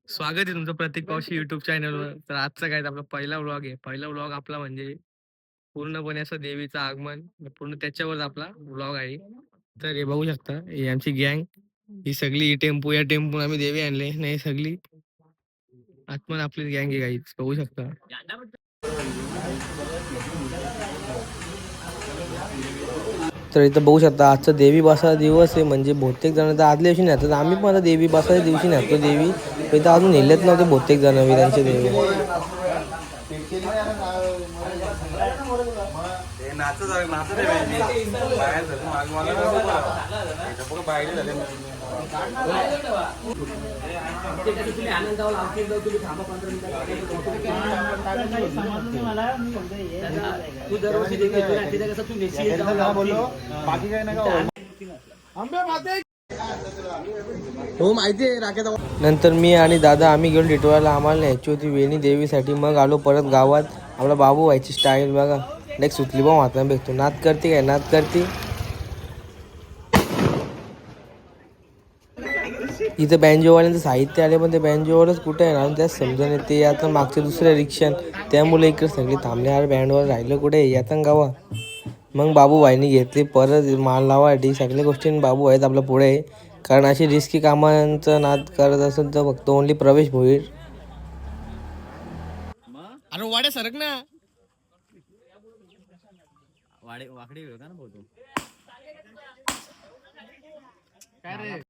स्वागत आहे तुमचं प्रतीक पावशी युट्यूब चॅनलवर. तर आजचा काय आपला पहिला व्लॉग आहे. पहिला व्लॉग आपला म्हणजे पूर्णपणे असं देवीचं आगमन पूर्ण त्याच्यावर आपला व्लॉग आहे. तर हे बघू शकता ही आमची गँग. ही सगळी टेम्पो या टेम्पो आम्ही देवी आणले नाही सगळी आत्मन आपली गँग आहे गाईच बघू शकता. तर इथं बघू शकता आजचा देवी बसाचा दिवस आहे. म्हणजे बहुतेक जण तर आदल्या दिवशी नेतात. आम्ही पण आता देवी बसाच्या दिवशी नेतो देवी. इथं अजून नेलेत नव्हते बहुतेक जण वीरांचे देवी. हो माहिती आहे राख्याचा. नंतर मी आणि दादा आम्ही गेलो टिटवाळ्याला. आम्हाला न्यायची होती वेणी देवीसाठी. मग आलो परत गावात. आपला बाबू व्हायची स्टाईल बघा. नेक्स्ट सुतली बा हाताने भेटतो. नाद करते काय नाद करते. इथं बँजोवाल्यांचं साहित्य आले पण ते बँजोवरच कुठे आहे ना त्यात समजा नाही. ते आता मागच्या दुसऱ्या रिक्षा त्यामुळे इकडे सगळे थांबण्यावर बँडवर राहिलं कुठे येतं गावा. मग बाबू भाईनी घेतली परत माल लावासाठी सगळ्या गोष्टी. बाबू आहेत आपल्या पुढे. कारण अशी रिस्की कामांचा नाद करत असेल तर फक्त ओनली प्रवेश होईल. अरे वाड्या सरक ना वाडे वाकडी का ना बोलतो काय रे.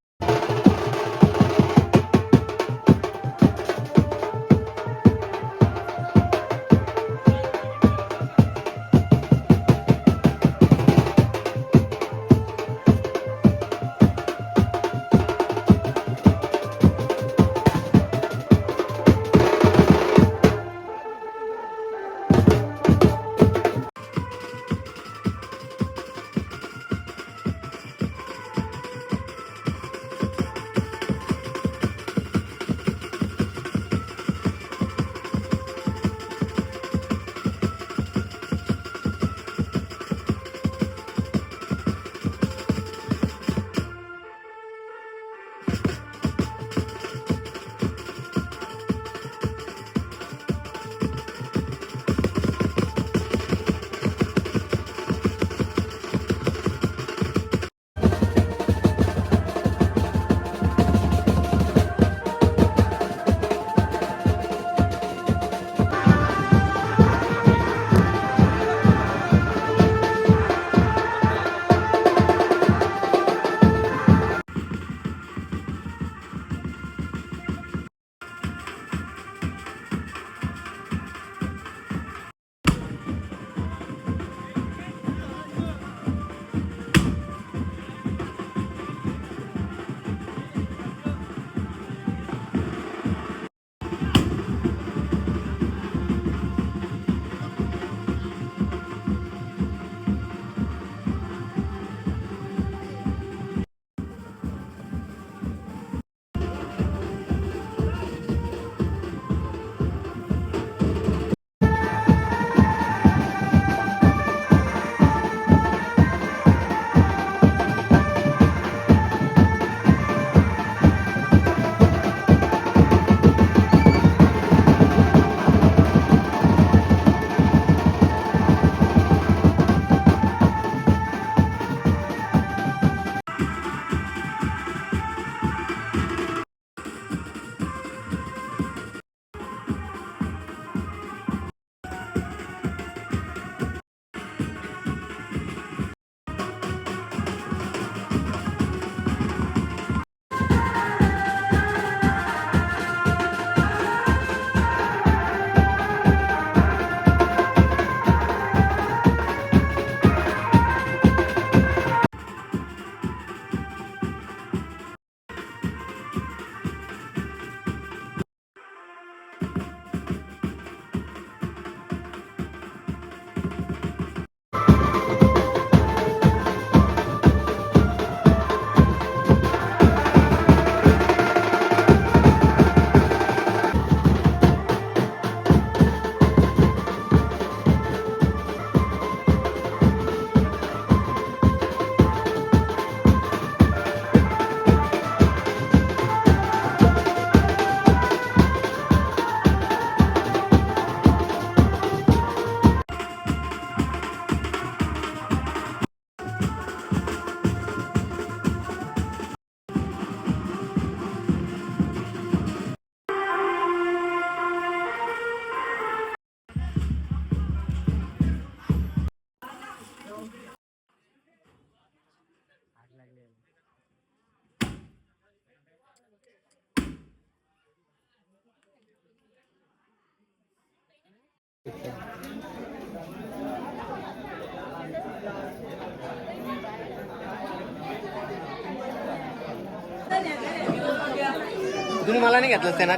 तुम्ही मला नाही घेतलं त्यांना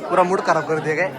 पुरा मूड खराब करते काय.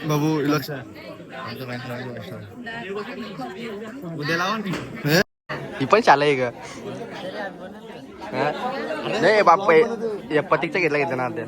बाबू लक्ष उद्या लावा ही पण चाल आहे का. नाही बाप पतिकचा घेतला घेतला ना अर्ध्या.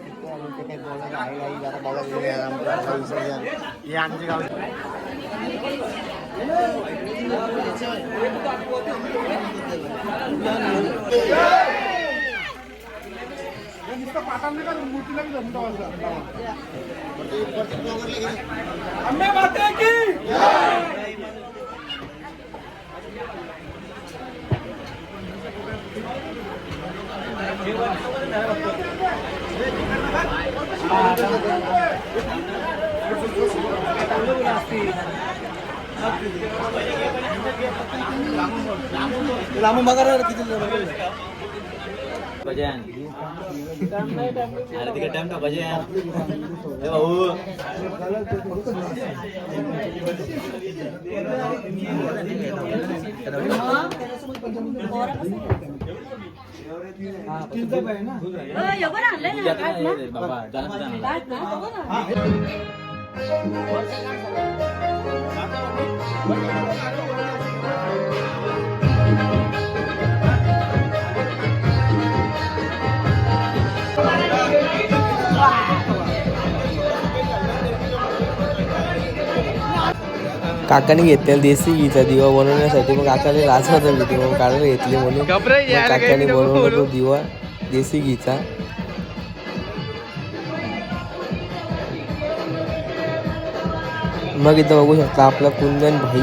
लांबून बघा किती भजन अरे तिकडे टाइम का भजन भाऊ काकाने घेतलेला देसी घीचा दिवा बनवण्यासाठी. मग काकाने लाच होती मग काढायला घेतली म्हणून काकाने बनवला तो दिवा देसी घीचा. मग इथं बघू शकता आपला कुंदन भाई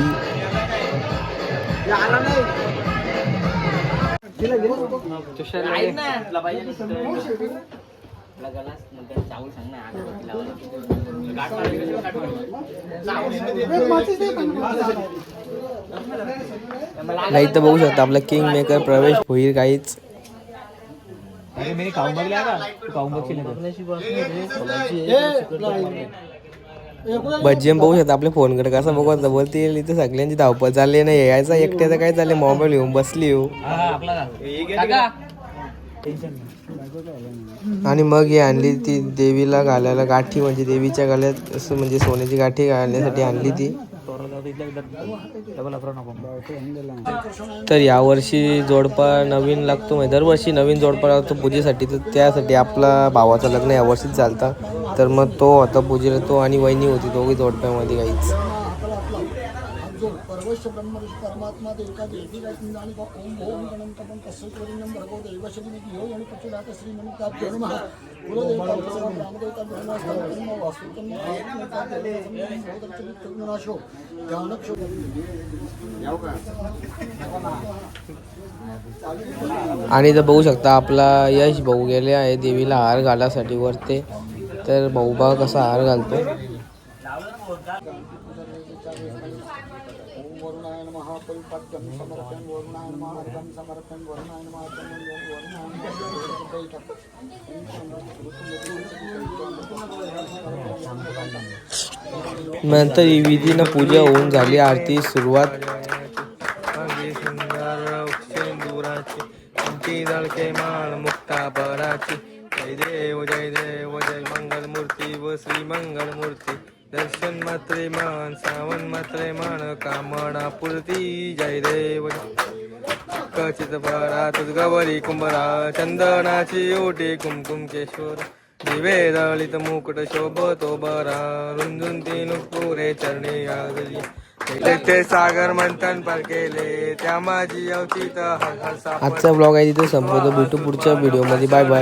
नाही तर बघू शकता आपला किंग मेकर प्रवेश होईल काहीच. भज्जन बघू शकता आपल्या फोनकडे कसं बघत बोलते इथे सगळ्यांची धावपळ चालली नाही. यायचा एकट्याचं काय चाललंय मोबाईल घेऊन बसली हो. आणि मग ही आणली ती देवीला घालायला गाठी म्हणजे देवीच्या गळ्यात असं म्हणजे सोन्याची गाठी घालण्यासाठी आणली ती. तर यावर्षी जोडपा नवीन लागतो म्हणजे दरवर्षी नवीन जोडपा लागतो पूजेसाठी. तर त्यासाठी आपला भावाचं लग्न यावर्षीच चालतं. तर मग तो होता पूजेला तो आणि वहिनी होती दोघी जोडप्यामध्ये काहीच. सर्वस्व ब्रह्म परमात्मा देवता देवी आणि ओम ओम गणम तपम तस्वीरं भगवो दैवशक्ती यो आणि पचुलात श्री मनुकाभ्यो नमः कुलदेवता रामदेवता ब्रह्मस्थान वास्तुतम नाशो ज्ञानक्षो. आणि तर बघू शकता आपला यश भाऊ गेले आहे देवीला हार घालासाठी वरते. तर भाऊ बा कसा हार घालतो. नंतर ही विधीनं पूजा होऊन झाली. आरती सुरुवात. माळ मुक्ता पराची जय देव जय मंगल मूर्ती व श्री मंगल मूर्ती. दर्शन मात्रे मान सावन मात्रे मान कामना पूर्ती जय देव. कचित परात गवरी कुंभरा चंदनाची ओटी कुमकुम केशवर. दिवे दळित मुकुट शोभतो बरा रुंजून तीन पुरे चरणी आदरी. ते सागर मंथन पर केले त्या माझी अवचित आजचा ब्लॉग आहे तिथे संपवतो. भेटू पुढच्या व्हिडिओ मध्ये. Bye bye.